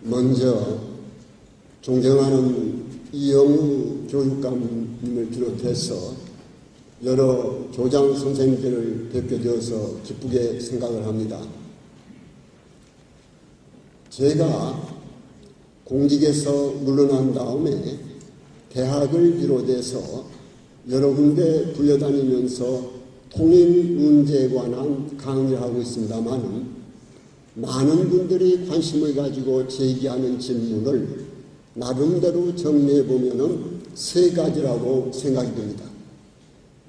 먼저 존경하는 이영우 교육감님을 비롯해서 여러 교장 선생님들을 뵙게 되어서 기쁘게 생각을 합니다. 제가 공직에서 물러난 다음에 대학을 비롯해서 여러 군데 불려다니면서 통일 문제에 관한 강의를 하고 있습니다만 많은 분들이 관심을 가지고 제기하는 질문을 나름대로 정리해 보면은 세 가지라고 생각이 듭니다.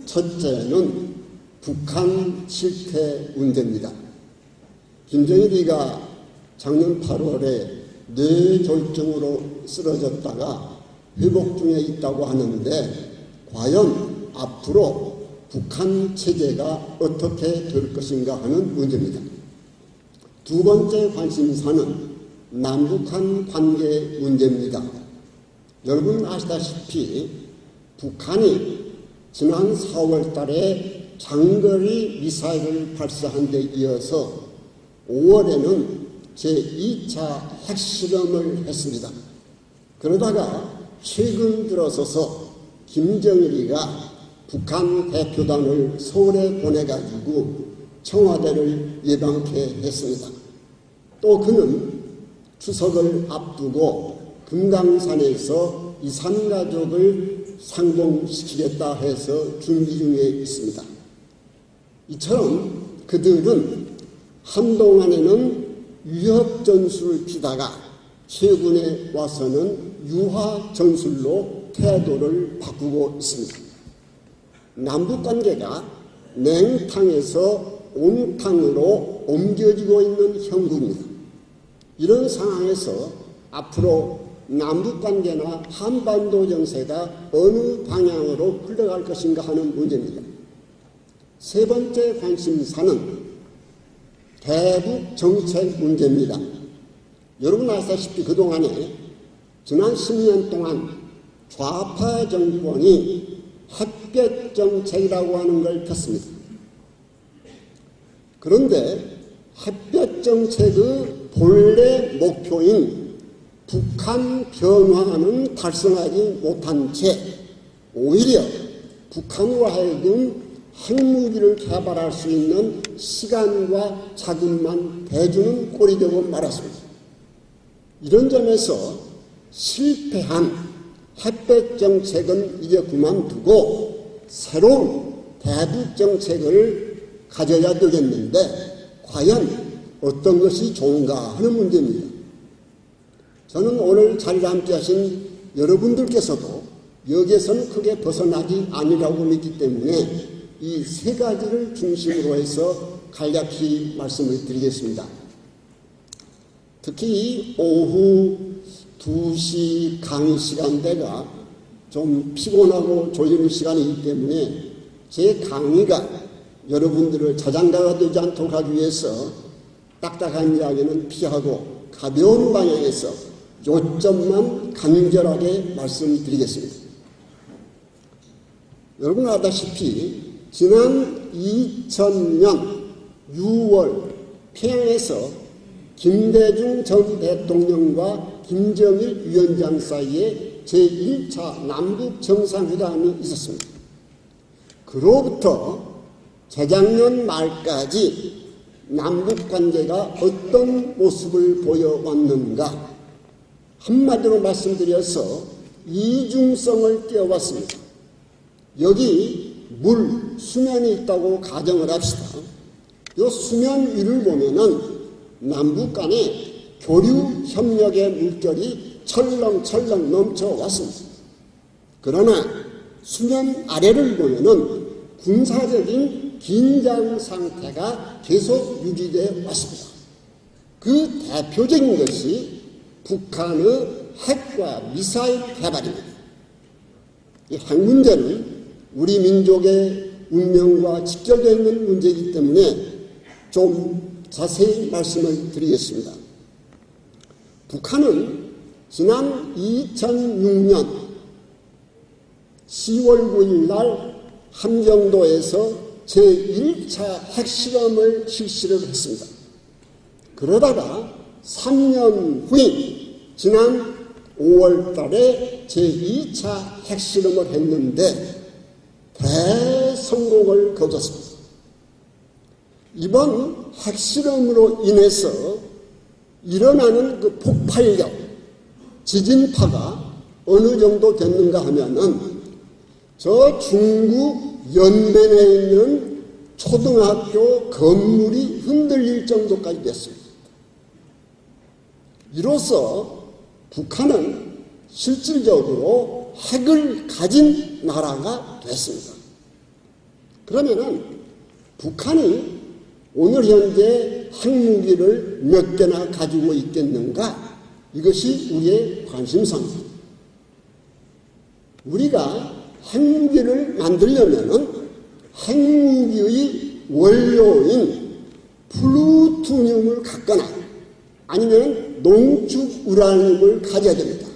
첫째는 북한 실태 문제입니다. 김정일이가 작년 8월에 뇌졸중으로 쓰러졌다가 회복 중에 있다고 하는데 과연 앞으로 북한 체제가 어떻게 될 것인가 하는 문제입니다. 두 번째 관심사는 남북한 관계 문제입니다. 여러분 아시다시피 북한이 지난 4월 달에 장거리 미사일을 발사한 데 이어서 5월에는 제2차 핵실험을 했습니다. 그러다가 최근 들어서서 김정일이가 북한 대표단을 서울에 보내가지고 청와대를 예방케 했습니다. 또 그는 추석을 앞두고 금강산에서 이산가족을 상봉시키겠다 해서 준비 중에 있습니다. 이처럼 그들은 한동안에는 위협전술을 피다가 최근에 와서는 유화전술로 태도를 바꾸고 있습니다. 남북관계가 냉탕에서 온탕으로 옮겨지고 있는 형국입니다. 이런 상황에서 앞으로 남북관계나 한반도 정세가 어느 방향으로 흘러갈 것인가 하는 문제입니다. 세 번째 관심사는 대북 정책 문제입니다. 여러분 아시다시피 그동안에 지난 10년 동안 좌파 정권이 햇볕 정책이라고 하는 걸 폈습니다. 그런데 햇볕 정책의 본래 목표인 북한 변화는 달성하지 못한 채 오히려 북한으로 하여금 핵무기를 개발할 수 있는 시간과 자금만 대주는 꼴이 되고 말았습니다. 이런 점에서 실패한 햇볕 정책은 이제 그만두고 새로운 대북 정책을 가져야 되겠는데 과연 어떤 것이 좋은가 하는 문제입니다. 저는 오늘 자리를 함께 하신 여러분들께서도 여기에서는 크게 벗어나지 아니라고 믿기 때문에 이 세 가지를 중심으로 해서 간략히 말씀을 드리겠습니다. 특히 오후 2시 강의 시간대가 좀 피곤하고 졸리는 시간이기 때문에 제 강의가 여러분들을 자장가가 되지 않도록 하기 위해서 딱딱한 이야기는 피하고 가벼운 방향에서 요점만 간결하게 말씀드리겠습니다. 여러분 아다시피 지난 2000년 6월 평양에서 김대중 전 대통령과 김정일 위원장 사이에 제1차 남북 정상회담이 있었습니다. 그로부터 재작년 말까지 남북관계가 어떤 모습을 보여왔는가 한마디로 말씀드려서 이중성을 띄워봤습니다. 여기 물, 수면이 있다고 가정을 합시다. 이 수면 위를 보면은 남북 간의 교류 협력의 물결이 철렁철렁 넘쳐왔습니다. 그러나 수면 아래를 보면은 군사적인 긴장 상태가 계속 유지되어 왔습니다. 그 대표적인 것이 북한의 핵과 미사일 개발입니다. 이 핵 문제는 우리 민족의 운명과 직결되어 있는 문제이기 때문에 좀 자세히 말씀을 드리겠습니다. 북한은 지난 2006년 10월 9일 날 함경도에서 제1차 핵실험을 실시를 했습니다. 그러다가 3년 후인 지난 5월 달에 제2차 핵실험을 했는데 대성공을 거뒀습니다. 이번 핵실험으로 인해서 일어나는 그 폭발력, 지진파가 어느 정도 됐는가 하면은 저 중국 연변에 있는 초등학교 건물이 흔들릴 정도까지 됐습니다. 이로써 북한은 실질적으로 핵을 가진 나라가 됐습니다. 그러면은 북한이 오늘 현재 핵무기를 몇 개나 가지고 있겠는가? 이것이 우리의 관심사입니다. 우리가 핵무기를 만들려면은 핵무기의 원료인 플루토늄을 갖거나 아니면 농축 우라늄을 가져야 됩니다.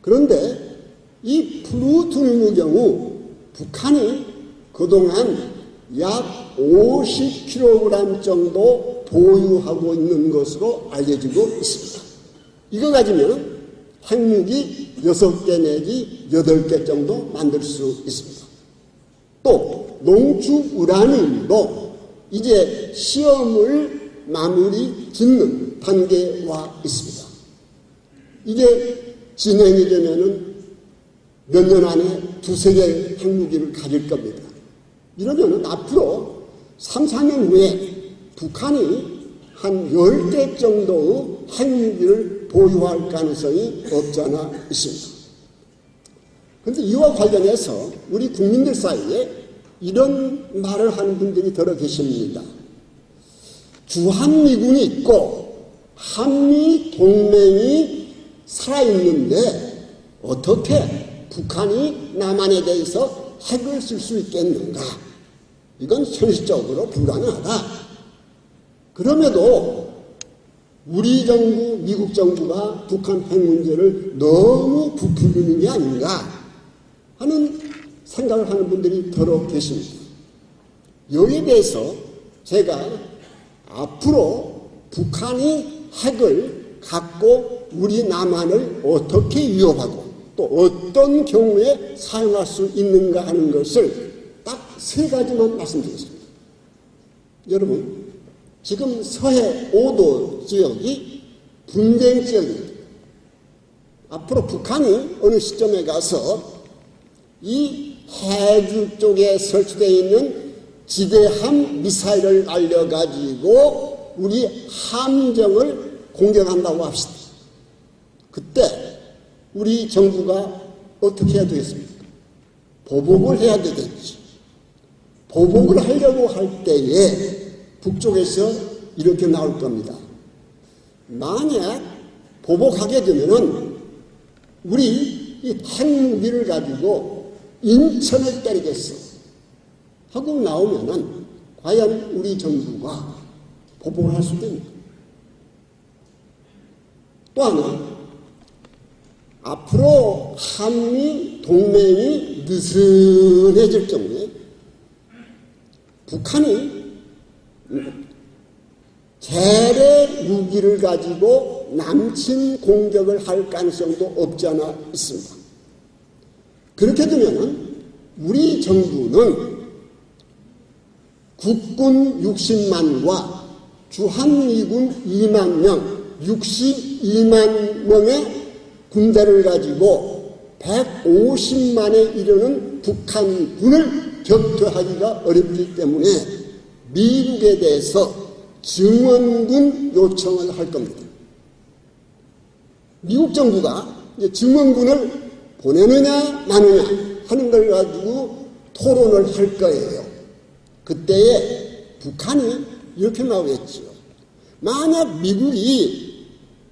그런데 이 플루토늄의 경우 북한이 그동안 약 50kg 정도 보유하고 있는 것으로 알려지고 있습니다. 이거 가지면 핵무기 6개 내지 8개 정도 만들 수 있습니다. 또 농축 우라늄도 이제 시험을 마무리 짓는 단계에 와 있습니다. 이게 진행이 되면은 몇 년 안에 2-3개의 핵무기를 가질 겁니다. 이러면은 앞으로 3-4년 후에 북한이 한 10개 정도의 핵무기를 보유할 가능성이 없지 않아 있습니다. 그런데 이와 관련해서 우리 국민들 사이에 이런 말을 하는 분들이 들어 계십니다. 주한미군이 있고 한미동맹이 살아있는데 어떻게 북한이 남한에 대해서 핵을 쓸 수 있겠는가? 이건 현실적으로 불가능하다. 그럼에도 우리 정부, 미국 정부가 북한 핵 문제를 너무 부풀리는 게 아닌가 하는 생각을 하는 분들이 더러 계십니다. 여기에 대해서 제가 앞으로 북한이 핵을 갖고 우리 남한을 어떻게 위협하고 또 어떤 경우에 사용할 수 있는가 하는 것을 딱 3가지만 말씀드리겠습니다. 여러분, 지금 서해 5도 지역이 분쟁 지역입니다. 앞으로 북한이 어느 시점에 가서 이 해주 쪽에 설치되어 있는 지대함 미사일을 날려가지고 우리 함정을 공격한다고 합시다. 그때 우리 정부가 어떻게 해야 되겠습니까? 보복을 해야 되겠지. 보복을 하려고 할 때에 북쪽에서 이렇게 나올 겁니다. 만약 보복하게 되면은 우리 이 핵무기를 가지고 인천을 때리겠어 하고 나오면은 과연 우리 정부가 보복을 할 수 있습니까? 또 하나, 앞으로 한미 동맹이 느슨해질 경우에 북한이 재래 무기를 가지고 남침 공격을 할 가능성도 없지 않아 있습니다. 그렇게 되면 우리 정부는 국군 60만과 주한미군 2만 명, 62만 명의 군대를 가지고 150만에 이르는 북한군을 격퇴하기가 어렵기 때문에 미국에 대해서 증원군 요청을 할 겁니다. 미국 정부가 이제 증원군을 보내느냐 마느냐 하는 걸 가지고 토론을 할 거예요. 그때에 북한이 이렇게 나오겠죠. 만약 미국이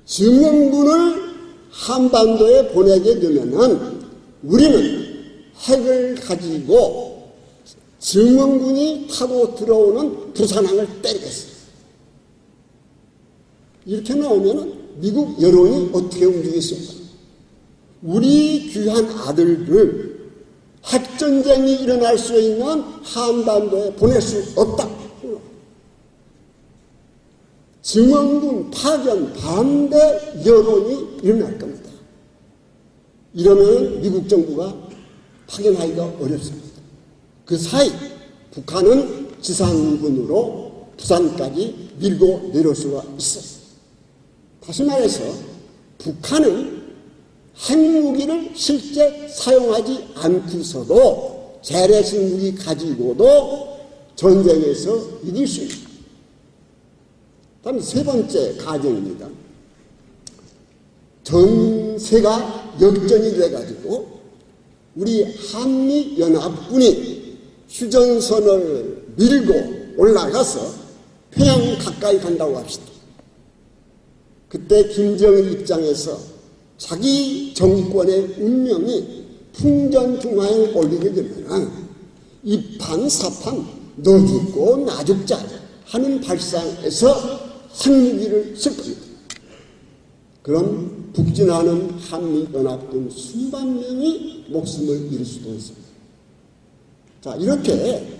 증원군을 한반도에 보내게 되면은 우리는 핵을 가지고 증원군이 타고 들어오는 부산항을 때리겠어요. 이렇게 나오면은 미국 여론이 어떻게 움직이겠습니까? 우리 귀한 아들을 핵전쟁이 일어날 수 있는 한반도에 보낼 수 없다. 증원군 파견 반대 여론이 일어날 겁니다. 이러면 미국 정부가 파견하기가 어렵습니다. 그 사이 북한은 지상군으로 부산까지 밀고 내려올 수가 있어요. 다시 말해서 북한은 핵무기를 실제 사용하지 않고서도 재래식 무기 가지고도 전쟁에서 이길 수 있습니다. 다음 세 번째 가정입니다. 전세가 역전이 돼가지고 우리 한미연합군이 휴전선을 밀고 올라가서 평양 가까이 간다고 합시다. 그때 김정일 입장에서 자기 정권의 운명이 풍전중화에 올리게 되면 이판 사판 너 죽고 나 죽자 하는 발상에서 핵무기를 쓸 겁니다. 그럼 북진하는 한미연합군 수만 명이 목숨을 잃을 수도 있습니다. 자, 이렇게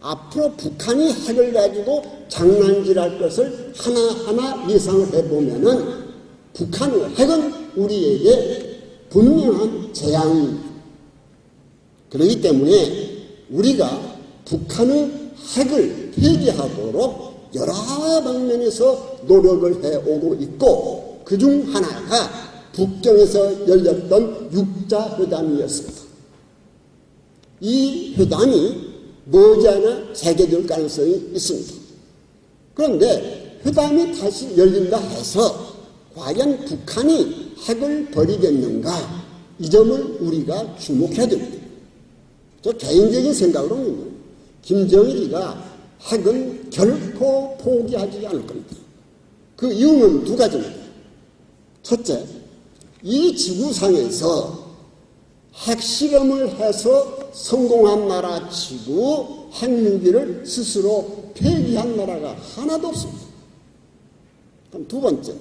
앞으로 북한이 핵을 가지고 장난질할 것을 하나하나 예상을 해보면은 북한의 핵은 우리에게 분명한 재앙입니다. 그렇기 때문에 우리가 북한의 핵을 폐기하도록 여러 방면에서 노력을 해오고 있고 그중 하나가 북경에서 열렸던 육자회담이었습니다. 이 회담이 머지않아 재개될 가능성이 있습니다. 그런데 회담이 다시 열린다 해서 과연 북한이 핵을 버리겠는가? 이 점을 우리가 주목해야 됩니다. 저 개인적인 생각으로는 김정일이가 핵은 결코 포기하지 않을 겁니다. 그 이유는 두 가지입니다. 첫째, 이 지구상에서 핵실험을 해서 성공한 나라 치고 핵무기를 스스로 폐기한 나라가 하나도 없습니다. 그럼 두 번째,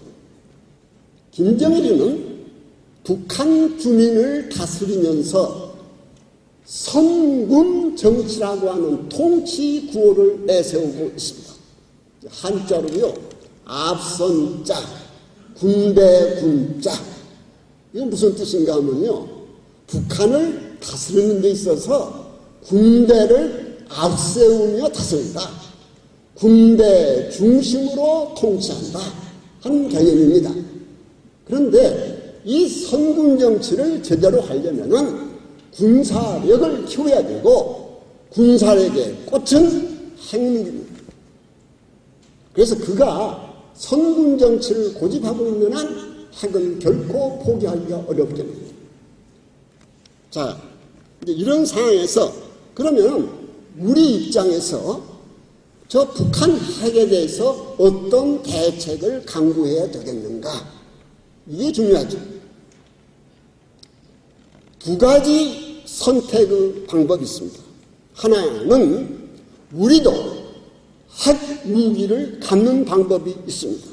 김정일이는 북한 주민을 다스리면서 선군 정치라고 하는 통치 구호를 내세우고 있습니다. 한자로요, 앞선자, 군대군자. 이건 무슨 뜻인가 하면요, 북한을 다스리는 데 있어서 군대를 앞세우며 다스린다. 군대 중심으로 통치한다 하는 개념입니다. 그런데 이 선군 정치를 제대로 하려면은 군사력을 키워야 되고 군사력의 꽃은 핵무기입니다. 그래서 그가 선군 정치를 고집하고 있는 한 핵은 결코 포기하기가 어렵겠습니다. 자, 이제 이런 상황에서 그러면 우리 입장에서 저 북한 핵에 대해서 어떤 대책을 강구해야 되겠는가? 이게 중요하죠. 두 가지 선택의 방법이 있습니다. 하나는 우리도 핵무기를 갖는 방법이 있습니다.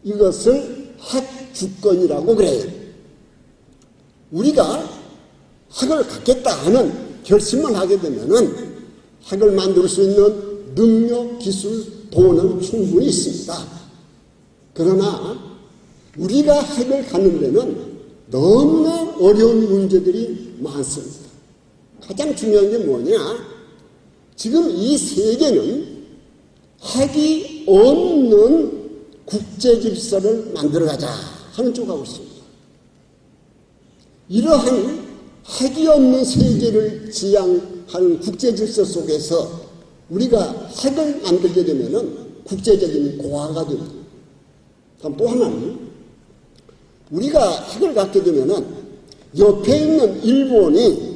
이것을 핵주권이라고 그래요. 우리가 핵을 갖겠다 하는 결심을 하게 되면은 핵을 만들 수 있는 능력, 기술, 돈은 충분히 있습니다. 그러나 우리가 핵을 갖는 데는 너무나 어려운 문제들이 많습니다. 가장 중요한 게 뭐냐? 지금 이 세계는 핵이 없는 국제 질서를 만들어가자 하는 쪽하고 있습니다. 이러한 핵이 없는 세계를 지향하는 국제 질서 속에서 우리가 핵을 만들게 되면은 국제적인 고화가 됩니다. 그럼 또 하나는 우리가 핵을 갖게 되면은 옆에 있는 일본이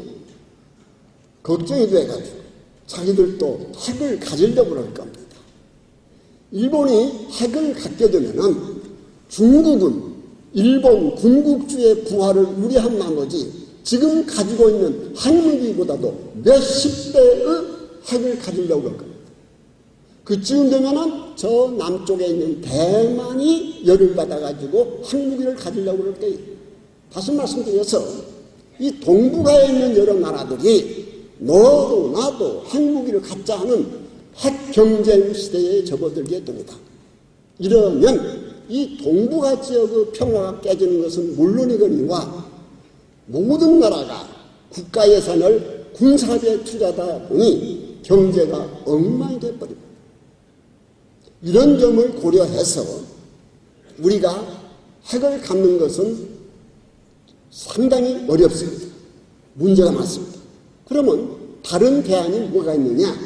걱정이 돼가지고 자기들도 핵을 가지려고 그럴 겁니다. 일본이 핵을 갖게 되면은 중국은 일본 군국주의 부활을 유리한 나머지 지금 가지고 있는 핵무기보다도 몇십 배의 핵을 가지려고 그럴 겁니다. 그쯤 되면은 저 남쪽에 있는 대만이 열을 받아가지고 핵무기를 가지려고 그럴 거예요. 다시 말씀드려서 이 동북아에 있는 여러 나라들이 너도 나도 핵무기를 갖자 하는 핵경쟁 시대에 접어들게 됩니다. 이러면 이 동북아 지역의 평화가 깨지는 것은 물론이거니와 모든 나라가 국가 예산을 군사비에 투자하다 보니 경제가 엉망이 되어버립니다. 이런 점을 고려해서 우리가 핵을 갖는 것은 상당히 어렵습니다. 문제가 많습니다. 그러면 다른 대안이 뭐가 있느냐?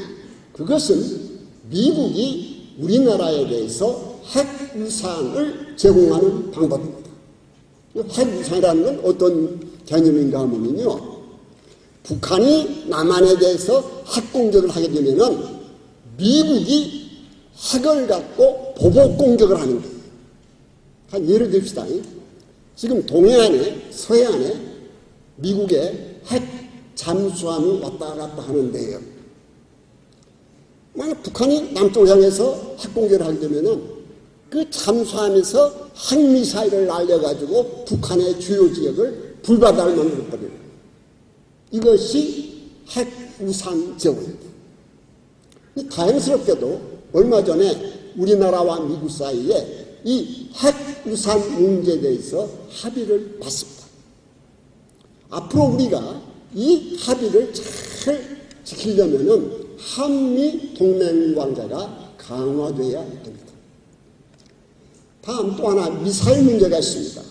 그것은 미국이 우리나라에 대해서 핵우산을 제공하는 방법입니다. 핵우산이라는 건 어떤 개념인가 하면요, 북한이 남한에 대해서 핵공격을 하게 되면 미국이 핵을 갖고 보복 공격을 하는 거예요. 한 예를 듭시다. 지금 동해안에, 서해안에 미국의 핵 잠수함이 왔다 갔다 하는데요. 만약 북한이 남쪽을 향해서 핵공격을 하게 되면 그 잠수함에서 핵미사일을 날려가지고 북한의 주요 지역을 불바다를 만들어버려요. 이것이 핵우산 제공입니다. 다행스럽게도 얼마 전에 우리나라와 미국 사이에 이 핵우산 문제에 대해서 합의를 봤습니다. 앞으로 우리가 이 합의를 잘 지키려면 한미 동맹 관계가 강화돼야 됩니다. 다음 또 하나 미사일 문제가 있습니다.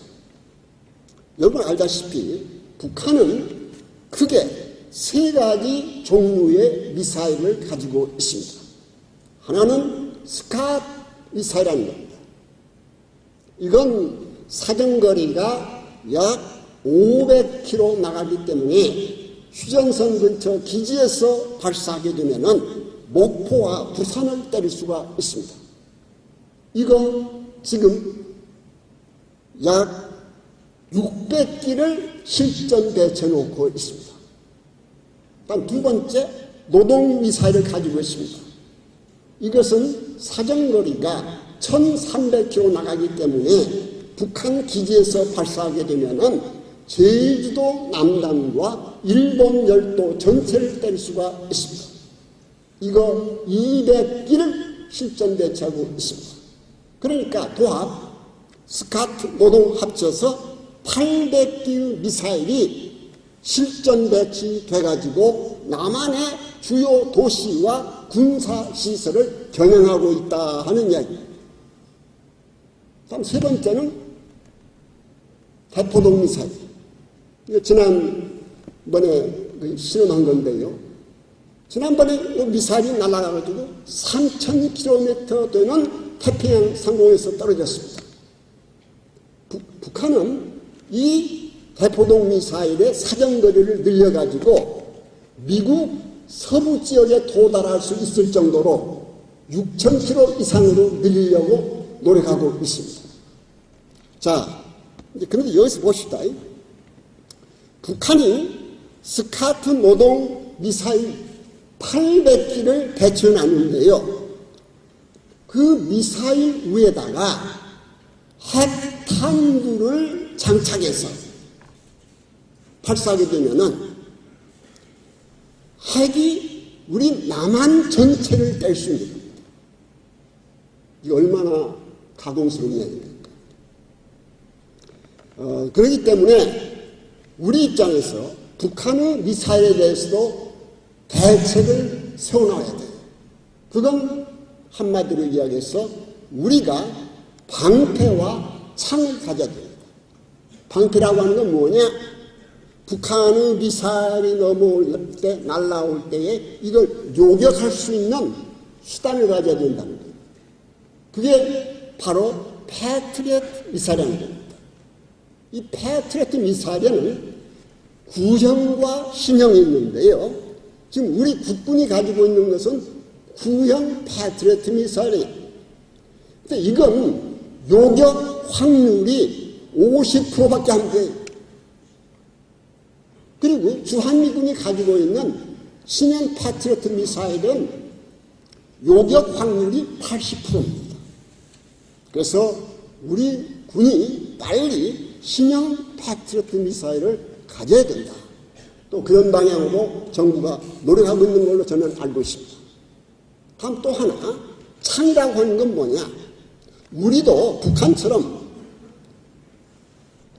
여러분 알다시피 북한은 크게 세 가지 종류의 미사일을 가지고 있습니다. 하나는 스캇 미사일이라는 겁니다. 이건 사정거리가 약 500km 나가기 때문에 휴전선 근처 기지에서 발사하게 되면 목포와 부산을 때릴 수가 있습니다. 이거 지금 약 600기를 실전 배치해 놓고 있습니다. 다음 두 번째, 노동 미사일을 가지고 있습니다. 이것은 사정거리가 1300km 나가기 때문에 북한 기지에서 발사하게 되면은 제주도 남단과 일본 열도 전체를 때릴 수가 있습니다. 이거 200기를 실전 배치하고 있습니다. 그러니까 도합, 스캇, 노동 합쳐서 800기 미사일이 실전 배치돼가지고 남한의 주요 도시와 군사시설을 겨냥하고 있다 하는 이야기입니다. 다음 세 번째는 대포동 미사일. 지난번에 실험한 건데요. 지난번에 미사일이 날아가가지고 3000km 되는 태평양 상공에서 떨어졌습니다. 북한은 이 대포동 미사일의 사정거리를 늘려가지고 미국 서부 지역에 도달할 수 있을 정도로 6000km 이상으로 늘리려고 노력하고 있습니다. 자, 그런데 여기서 봅시다. 북한이 스캇 노동 미사일 800기를 배치해 놨는데요. 그 미사일 위에다가 핵탄두를 장착해서 발사하게 되면은 핵이 우리 남한 전체를 뗄 수 있는 겁니다. 이게 얼마나 가공스러운 얘기입니까? 그렇기 때문에 우리 입장에서 북한의 미사일에 대해서도 대책을 세워놔야 돼요. 그건 한마디로 이야기해서 우리가 방패와 창을 가져야 됩니다. 방패라고 하는 건 뭐냐? 북한의 미사일이 넘어올 때, 날아올 때에 이걸 요격할 수 있는 수단을 가져야 된다는 거예요. 그게 바로 패트리엇 미사일이라는 겁니다. 이 패트리엇 미사일에는 구형과 신형이 있는데요. 지금 우리 국군이 가지고 있는 것은 구형 패트리엇 미사일이에요. 근데 이건 요격 확률이 50%밖에 안 돼요. 그리고 주한미군이 가지고 있는 신형 패트리엇 미사일은 요격 확률이 80%입니다. 그래서 우리 군이 빨리 신형 패트리엇 미사일을 가져야 된다. 또 그런 방향으로 정부가 노력하고 있는 걸로 저는 알고 있습니다. 다음 또 하나, 창이라고 하는 건 뭐냐? 우리도 북한처럼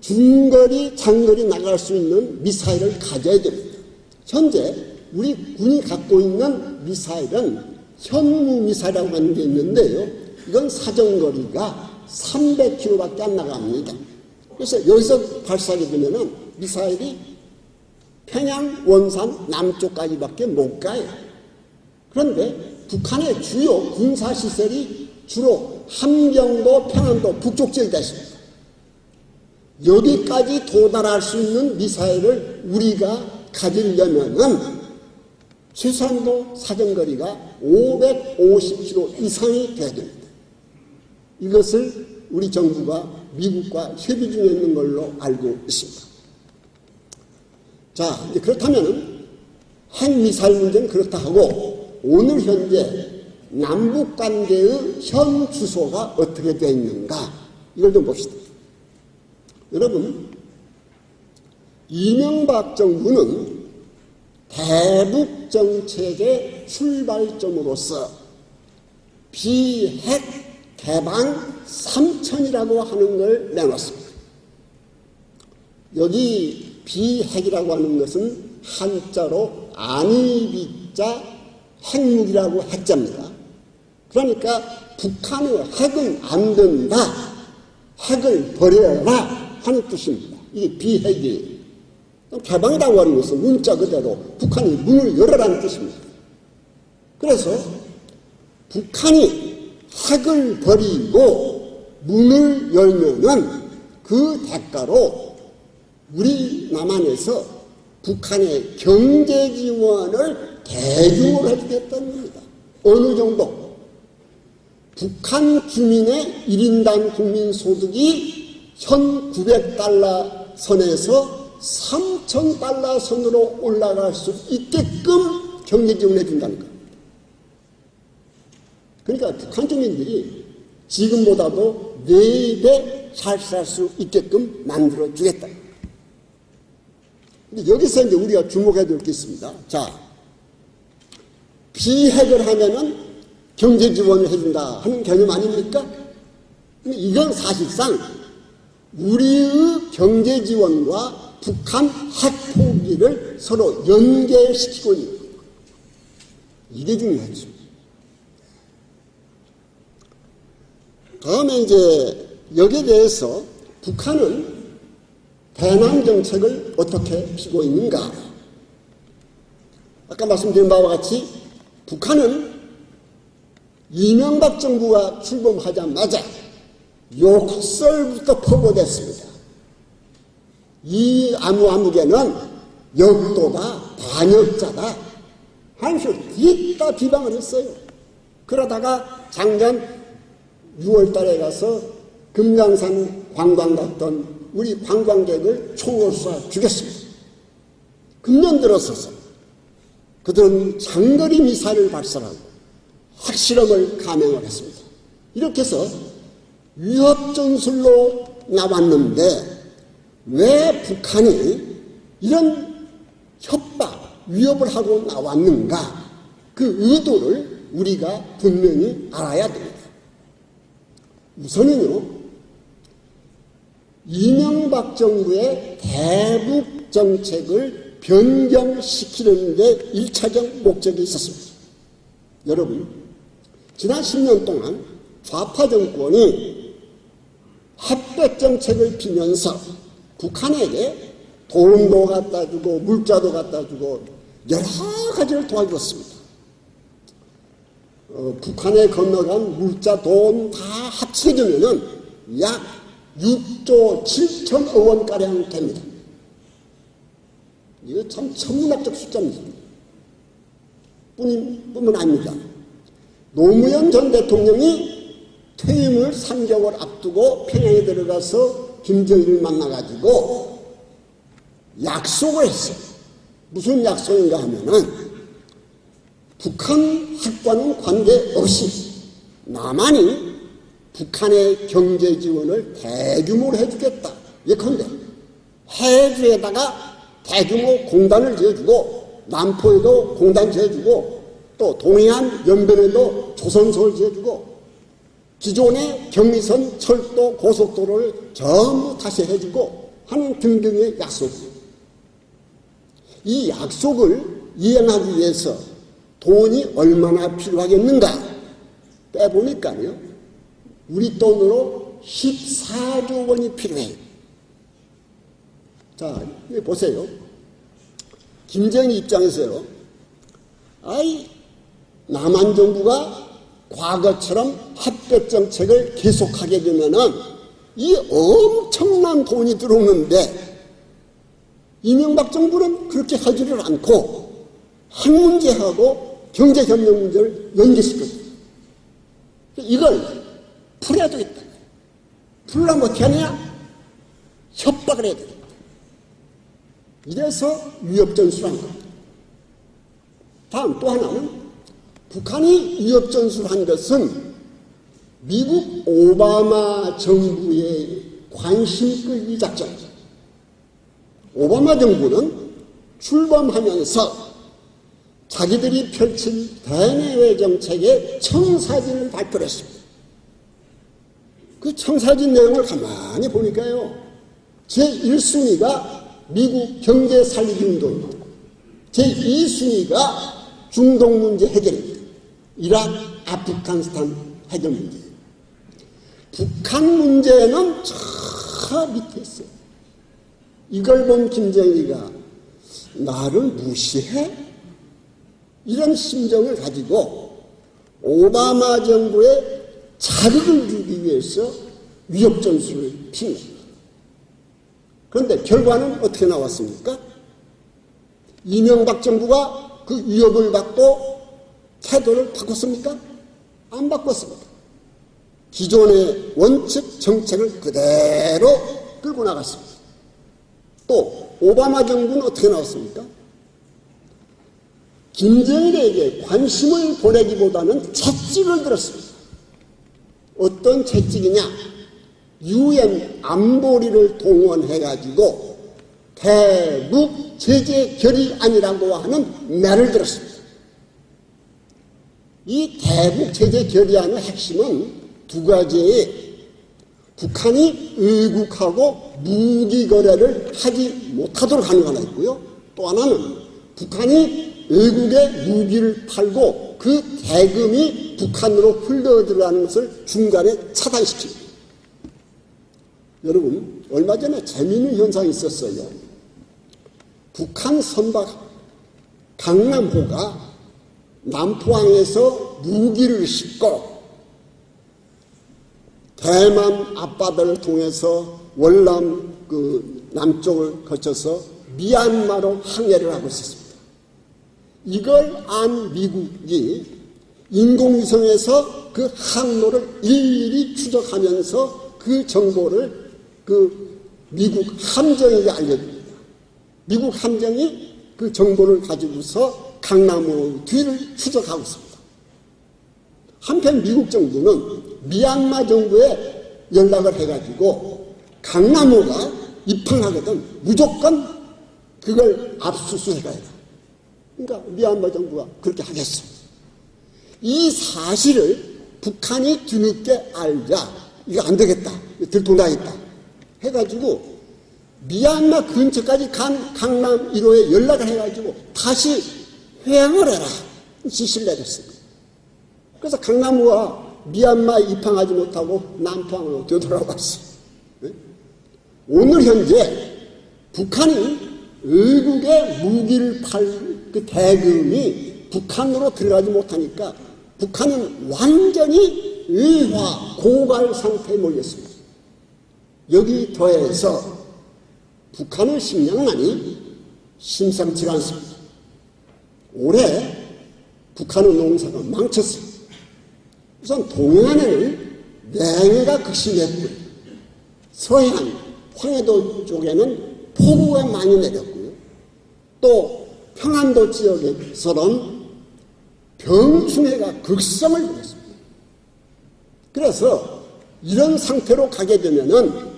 중거리, 장거리 나갈 수 있는 미사일을 가져야 됩니다. 현재 우리 군이 갖고 있는 미사일은 현무 미사일이라고 하는 게 있는데요. 이건 사정거리가 300km밖에 안 나갑니다. 그래서 여기서 발사하게 되면은 미사일이 평양, 원산, 남쪽까지밖에 못 가요. 그런데 북한의 주요 군사시설이 주로 함경도, 평안도 북쪽 지역에 있습니다. 여기까지 도달할 수 있는 미사일을 우리가 가지려면은 최소한도 사정거리가 550km 이상이 돼야 됩니다. 이것을 우리 정부가 미국과 협의 중에 있는 걸로 알고 있습니다. 자, 이제 그렇다면 핵미사일 문제는 그렇다 하고 오늘 현재 남북 관계의 현 주소가 어떻게 되어 있는가 이걸 좀 봅시다. 여러분, 이명박 정부는 대북 정책의 출발점으로서 비핵 개방 3천이라고 하는 걸 내놨습니다. 여기 비핵이라고 하는 것은 한자로 안이비자 핵무기라고 핵자입니다. 그러니까 북한의 핵은 안 된다, 핵을 버려라 하는 뜻입니다. 이게 비핵이에요. 개방이라고 하는 것은 문자 그대로 북한이 문을 열어라는 뜻입니다. 그래서 북한이 핵을 버리고 문을 열면은 그 대가로 우리 남한에서 북한의 경제 지원을 대규모로 해주겠다는 겁니다. 어느 정도? 북한 주민의 1인당 국민소득이 현 900달러 선에서 3,000달러 선으로 올라갈 수 있게끔 경제 지원해 준다는 거예요. 그러니까 북한 주민들이 지금보다도 4배 잘 살 수 있게끔 만들어 주겠다. 근데 여기서 이제 우리가 주목해야 될 게 있습니다. 자, 비핵을 하면은 경제 지원을 해준다 하는 개념 아닙니까? 근데 이건 사실상 우리의 경제 지원과 북한 핵 포기를 서로 연계시키고 있는 거예요. 이게 중요하죠. 다음에 이제 여기에 대해서 북한은 대남 정책을 어떻게 피고 있는가? 아까 말씀드린 바와 같이 북한은 이명박 정부가 출범하자마자 욕설부터 퍼부어댔습니다. 이 아무개는 역도다, 반역자다 하면서 뒤따 비방을 했어요. 그러다가 작년 6월 달에 가서 금강산 관광 갔던 우리 관광객을 총으로 쏴 죽였습니다. 금년 들어서서 그들은 장거리 미사일을 발사하고 핵실험을 감행을 했습니다. 이렇게 해서 위협전술로 나왔는데 왜 북한이 이런 협박, 위협을 하고 나왔는가? 그 의도를 우리가 분명히 알아야 됩니다. 우선은요, 이명박 정부의 대북 정책을 변경시키는 데 1차적 목적이 있었습니다. 여러분, 지난 10년 동안 좌파 정권이 햇볕 정책을 피면서 북한에게 돈도 갖다 주고 물자도 갖다 주고 여러 가지를 도와주었습니다. 북한에 건너간 물자 돈 다 합쳐지면은 약 6조 7천억 원가량 됩니다. 이거 참 천문학적 숫자입니다. 뿐만 아닙니다. 노무현 전 대통령이 퇴임을 3개월 앞두고 평양에 들어가서 김정일을 만나가지고 약속을 했어요. 무슨 약속인가 하면은 북한 핵과는 관계없이 남한이 북한의 경제 지원을 대규모로 해주겠다. 예컨대 해주에다가 대규모 공단을 지어주고 남포에도 공단 지어주고 또 동해안 연변에도 조선소를 지어주고 기존의 경의선, 철도, 고속도로를 전부 다시 해주고 하는 등등의 약속. 이 약속을 이행하기 위해서 돈이 얼마나 필요하겠는가 빼보니까요, 우리 돈으로 14조 원이 필요해요. 자, 여기 보세요. 김정일 입장에서요, 남한 정부가 과거처럼 햇볕 정책을 계속하게 되면은 이 엄청난 돈이 들어오는데 이명박 정부는 그렇게 하지를 않고 핵 문제하고 경제협력 문제를 연계시켰어요. 이걸 풀어야 되겠다. 풀려면 어떻게 하느냐? 협박을 해야 되겠다. 이래서 위협전술을 한 겁니다. 다음 또 하나는 북한이 위협전술을 한 것은 미국 오바마 정부의 관심 끌기 작전이죠. 오바마 정부는 출범하면서 자기들이 펼친 대내외 정책의 청사진을 발표를 했습니다. 그 청사진 내용을 가만히 보니까요, 제1순위가 미국 경제 살리기 운동입니다. 제2순위가 중동 문제 해결입니다. 이라크, 아프가니스탄 해결 문제. 북한 문제는 저 밑에 있어요. 이걸 본 김정일이가 나를 무시해? 이런 심정을 가지고 오바마 정부에 자극을 주기 위해서 위협전술을 핀 겁니다. 그런데 결과는 어떻게 나왔습니까? 이명박 정부가 그 위협을 받고 태도를 바꿨습니까? 안 바꿨습니다. 기존의 원칙 정책을 그대로 끌고 나갔습니다. 또 오바마 정부는 어떻게 나왔습니까? 김정일에게 관심을 보내기보다는 채찍을 들었습니다. 어떤 채찍이냐? UN 안보리를 동원해가지고 대북 제재 결의안이라고 하는 매를 들었습니다. 이 대북 제재 결의안의 핵심은 두 가지의 북한이 의국하고 무기 거래를 하지 못하도록 하는 거 하나 있고요. 또 하나는 북한이 외국에 무기를 팔고 그 대금이 북한으로 흘러들어가는 것을 중간에 차단시킵니다. 여러분, 얼마 전에 재미있는 현상이 있었어요. 북한 선박 강남호가 남포항에서 무기를 싣고 대만 앞바다를 통해서 월남 그 남쪽을 거쳐서 미얀마로 항해를 하고 있었습니다. 이걸 안 미국이 인공위성에서 그 항로를 일일이 추적하면서 그 정보를 그 미국 함정에게 알려줍니다. 미국 함정이 그 정보를 가지고서 강남호 뒤를 추적하고 있습니다. 한편 미국 정부는 미얀마 정부에 연락을 해가지고 강남호가 입항하거든 무조건 그걸 압수수색해야 돼. 그러니까 미얀마 정부가 그렇게 하겠어. 이 사실을 북한이 뒤늦게 알자 이거 안 되겠다, 들통나겠다 해가지고 미얀마 근처까지 간 강남 1호에 연락을 해가지고 다시 회항을 해라 지시를 내렸습니다. 그래서 강남호가 미얀마 입항하지 못하고 남포항으로 되돌아왔어요. 오늘 현재 북한이 외국에 무기를 팔 그 대금이 북한으로 들어가지 못하니까 북한은 완전히 의화 고갈 상태에 몰렸습니다. 여기 더해서 북한의 식량난이 심상치가 않습니다. 올해 북한의 농사가 망쳤습니다. 우선 동해안에는 냉해가 극심했고요. 서해안, 황해도 쪽에는 폭우가 많이 내렸고요. 또 평안도 지역에서는 병충해가 극성을 부렸습니다. 그래서 이런 상태로 가게 되면은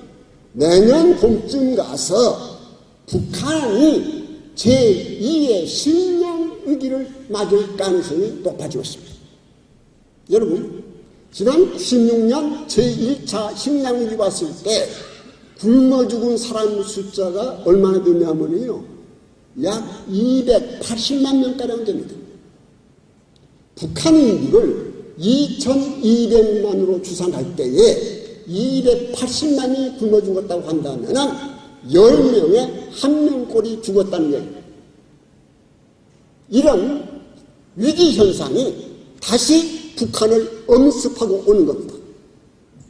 내년 봄쯤 가서 북한이 제2의 식량 위기를 맞을 가능성이 높아지고 있습니다. 여러분, 지난 96년 제1차 식량위기 왔을 때 굶어 죽은 사람 숫자가 얼마나 되냐면요, 약 280만 명가량 됩니다. 북한 인구를 2200만으로 추산할 때에 280만이 굶어 죽었다고 한다면 10명에 1명꼴이 죽었다는 얘기입니다. 이런 위기현상이 다시 북한을 엄습하고 오는 겁니다.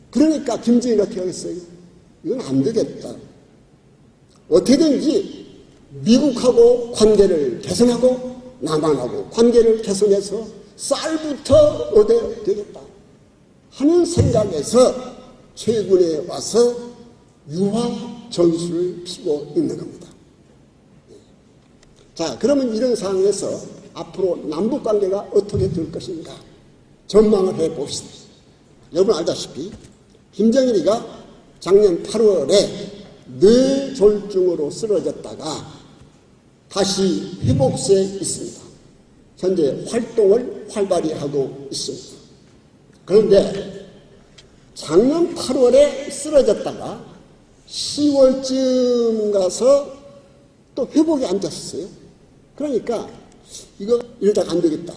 그러니까 김정일이 어떻게 하겠어요? 이건 안 되겠다. 어떻게든지 미국하고 관계를 개선하고 남한하고 관계를 개선해서 쌀부터 얻어야 되겠다 하는 생각에서 최근에 와서 유화 전술을 피고 있는 겁니다. 자, 그러면 이런 상황에서 앞으로 남북관계가 어떻게 될 것인가 전망을 해봅시다. 여러분 알다시피 김정일이가 작년 8월에 뇌졸중으로 쓰러졌다가 다시 회복세에 있습니다. 현재 활동을 활발히 하고 있습니다. 그런데 작년 8월에 쓰러졌다가 10월쯤 가서 또 회복이 안 됐어요. 그러니까 이거 이러다가 안 되겠다.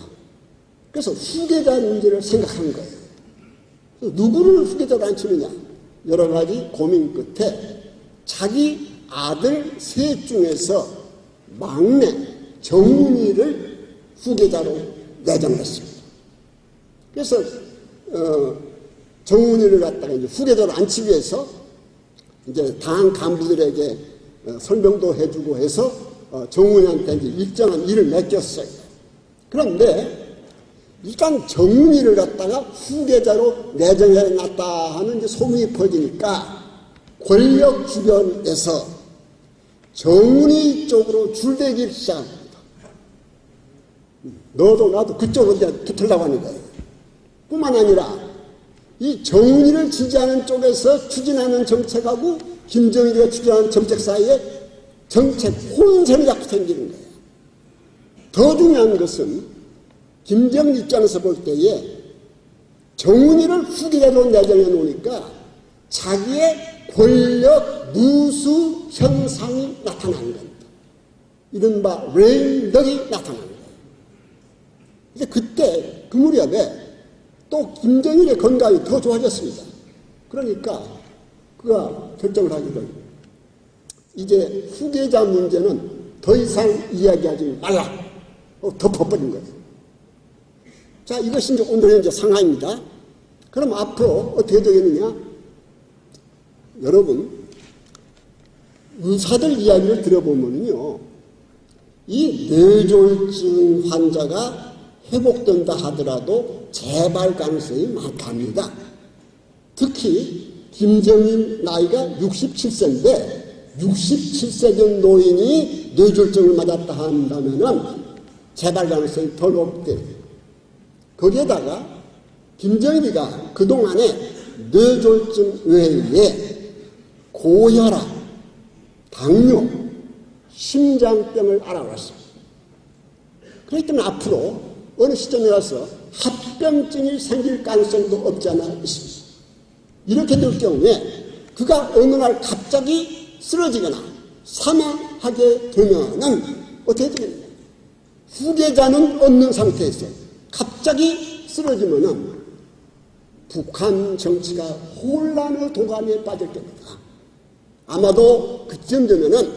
그래서 후계자 문제를 생각한 거예요. 누구를 후계자로 앉히느냐, 여러 가지 고민 끝에 자기 아들 셋 중에서 막내 정훈이를 후계자로 내정했습니다. 그래서 정훈이를 갖다가 이제 후계자로 앉히기 위해서 이제 당 간부들에게 설명도 해주고 해서 정훈이한테 이제 일정한 일을 맡겼어요. 그런데 일단 정훈이를 갖다가 후계자로 내정해놨다 하는 이제 소문이 퍼지니까 권력 주변에서 정훈이 쪽으로 줄대기를 시작합니다. 너도 나도 그쪽으로 이제 붙으려고 하는 거예요. 뿐만 아니라 이 정훈이를 지지하는 쪽에서 추진하는 정책하고 김정일이가 추진하는 정책 사이에 정책 혼선이 자꾸 생기는 거예요. 더 중요한 것은 김정일 입장에서 볼 때에 정훈이를 후계자로 내정해 놓으니까 자기의 권력 누수 현상이 나타나는 겁니다. 이른바 레임덕이 나타나는 거예요. 이제 그때 그 무렵에 또 김정일의 건강이 더 좋아졌습니다. 그러니까 그가 결정을 하기를 이제 후계자 문제는 더 이상 이야기하지 말라. 덮어버린 거예요. 자, 이것이 이제 오늘의 이제 상황입니다. 그럼 앞으로 어떻게 되겠느냐? 여러분, 의사들 이야기를 들어보면요, 이 뇌졸중 환자가 회복된다 하더라도 재발 가능성이 많답니다. 특히 김정일 나이가 67세인데 67세 된 노인이 뇌졸중을 맞았다 한다면 재발 가능성이 더 높대요. 거기에다가 김정일이가 그동안에 뇌졸중 외에 고혈압, 당뇨, 심장병을 알아봤습니다. 그렇기 때문에 앞으로 어느 시점에 가서 합병증이 생길 가능성도 없지 않아 있습니다. 이렇게 될 경우에 그가 어느 날 갑자기 쓰러지거나 사망하게 되면은 어떻게 되겠느냐. 후계자는 없는 상태에서 갑자기 쓰러지면은 북한 정치가 혼란의 도가니에 빠질 겁니다. 아마도 그쯤 되면은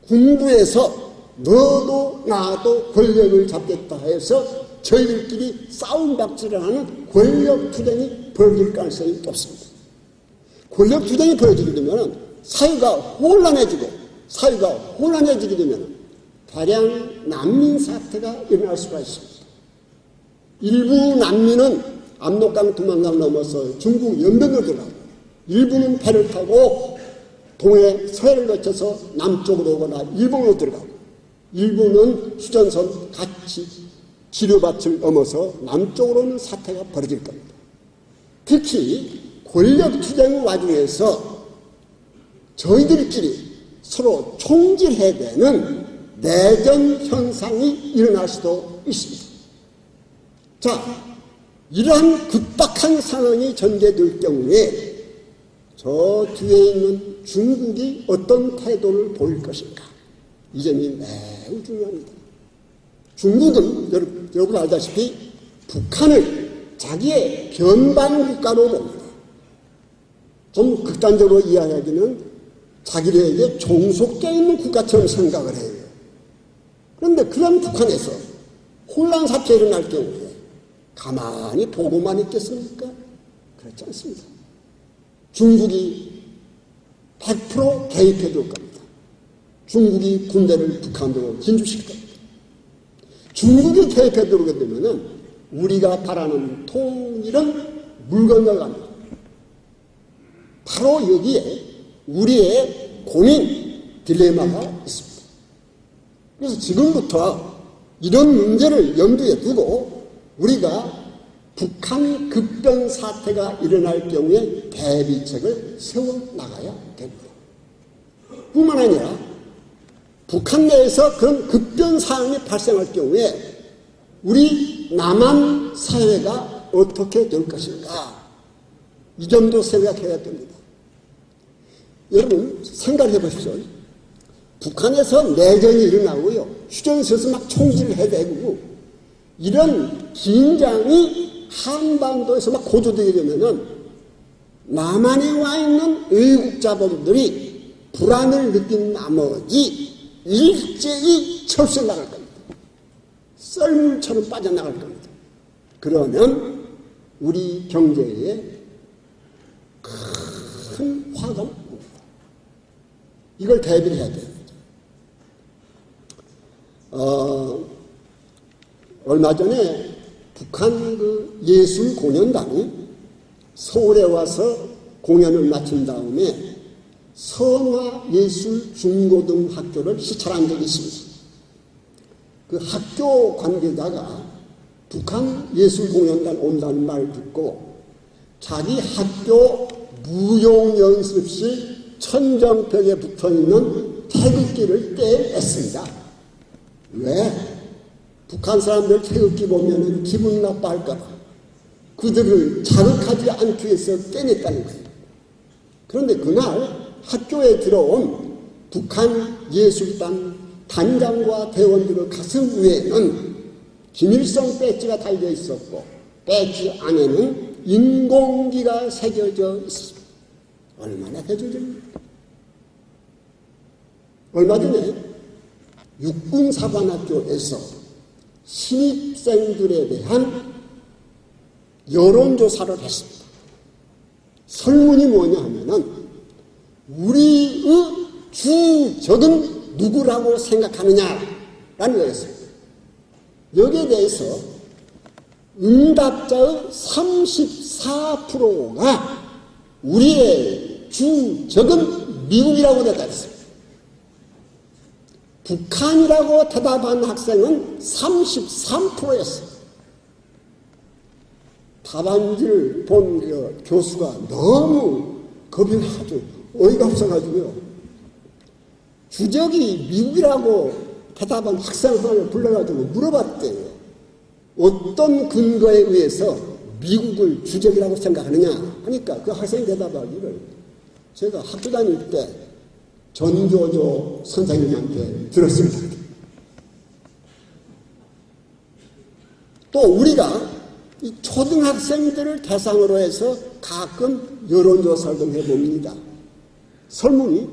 군부에서 너도 나도 권력을 잡겠다 해서 저희들끼리 싸움박질을 하는 권력투쟁이 벌어질 가능성이 높습니다. 권력투쟁이 벌어지게 되면 사회가 혼란해지게 되면 대량 난민 사태가 일어날 수가 있습니다. 일부 난민은 압록강 두만강 넘어서 중국 연변으로 들어가고, 일부는 배를 타고 동해 서해를 거쳐서 남쪽으로 오거나 일본으로 들어가고, 일부는 휴전선 같이 지류밭을 넘어서 남쪽으로 오는 사태가 벌어질 겁니다. 특히 권력투쟁 와중에서 저희들끼리 서로 총질해야 되는 내전 현상이 일어날 수도 있습니다. 자, 이러한 급박한 상황이 전개될 경우에 저 뒤에 있는 중국이 어떤 태도를 보일 것인가? 이 점이 매우 중요합니다. 중국은 여러분 알다시피 북한을 자기의 변방 국가로 봅니다. 좀 극단적으로 이야기하기는 자기들에게 종속되어 있는 국가처럼 생각을 해요. 그런데 그런 북한에서 혼란 사태가 일어날 경우에 가만히 보고만 있겠습니까? 그렇지 않습니다. 중국이 100% 개입해 줄 겁니다. 중국이 군대를 북한으로 진주시킬 겁니다. 중국이 개입해 들어오게 되면은 우리가 바라는 통일은 물 건너갑니다. 바로 여기에 우리의 고민, 딜레마가 있습니다. 그래서 지금부터 이런 문제를 염두에 두고 우리가 북한 급변 사태가 일어날 경우에 대비책을 세워나가야 됩니다. 뿐만 아니라 북한 내에서 그런 급변 사항이 발생할 경우에 우리 남한 사회가 어떻게 될 것인가, 이 점도 생각해야 됩니다. 여러분 생각해 보십시오. 북한에서 내전이 일어나고요, 휴전선에서 막 총질을 해대고 이런 긴장이 한반도에서 막 고조되게 되면은 남한에 와 있는 외국 자본들이 불안을 느낀 나머지 일제히 철수해 나갈 겁니다. 썰물처럼 빠져나갈 겁니다. 그러면 우리 경제에 큰 화가 납니다. 이걸 대비를 해야 됩니다. 얼마 전에 북한 그 예술 공연단이 서울에 와서 공연을 마친 다음에 선화예술중고등학교를 시찰한 적이 있습니다. 그 학교 관계자가 북한 예술공연단 온다는 말 듣고 자기 학교 무용연습실 천정벽에 붙어있는 태극기를 떼냈습니다. 왜? 북한 사람들 태극기 보면 기분 나빠할까봐 그들을 자극하지 않기 위해서 떼냈다는 거예요. 그런데 그날 학교에 들어온 북한 예술단 단장과 대원들의 가슴 위에는 김일성 배지가 달려 있었고 배지 안에는 인공기가 새겨져 있었습니다. 얼마나 대조적입니까? 얼마 전에 육군사관학교에서 신입생들에 대한 여론조사를 했습니다. 설문이 뭐냐 하면은 우리의 주적은 누구라고 생각하느냐라는 거였습니다. 여기에 대해서 응답자의 34%가 우리의 주적은 미국이라고 대답했습니다. 북한이라고 대답한 학생은 33%였어요. 답안지를 본 교수가 너무 겁이 나가지고 어이가 없어가지고요. 주적이 미국이라고 대답한 학생 하나를 불러가지고 물어봤대요. 어떤 근거에 의해서 미국을 주적이라고 생각하느냐 하니까 그 학생이 대답하기를 제가 학교 다닐 때 전교조 선생님한테 들었습니다. 또 우리가 이 초등학생들을 대상으로 해서 가끔 여론조사를 해봅니다. 설문이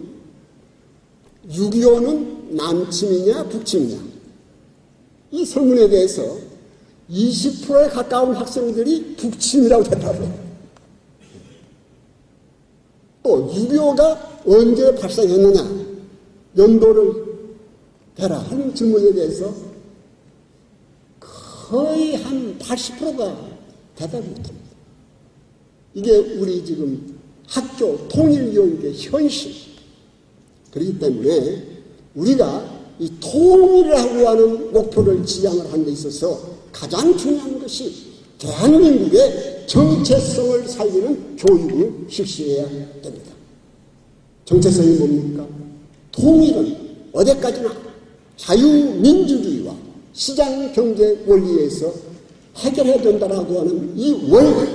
6.25는 남침이냐 북침이냐, 이 설문에 대해서 20%에 가까운 학생들이 북침이라고 대답해요. 또 6.25가 언제 발생했느냐, 연도를 대라 하는 질문에 대해서 거의 한 80%가 대답을 못합니다. 이게 우리 지금 학교 통일교육의 현실. 그렇기 때문에 우리가 이 통일하고 하는 목표를 지향을 하는 데 있어서 가장 중요한 것이 대한민국의 정체성을 살리는 교육을 실시해야 됩니다. 정체성이 뭡니까? 통일은 어디까지나 자유민주주의와 시장경제 원리에서 해결해야 된다라고 하는 이 원리,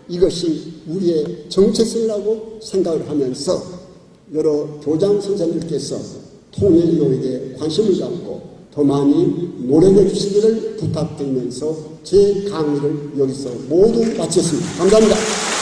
이것이 우리의 정체성이라고 생각을 하면서 여러 교장 선생님께서 통일교육에 관심을 갖고 더 많이 노력해 주시기를 부탁드리면서 제 강의를 여기서 모두 마쳤습니다. 감사합니다.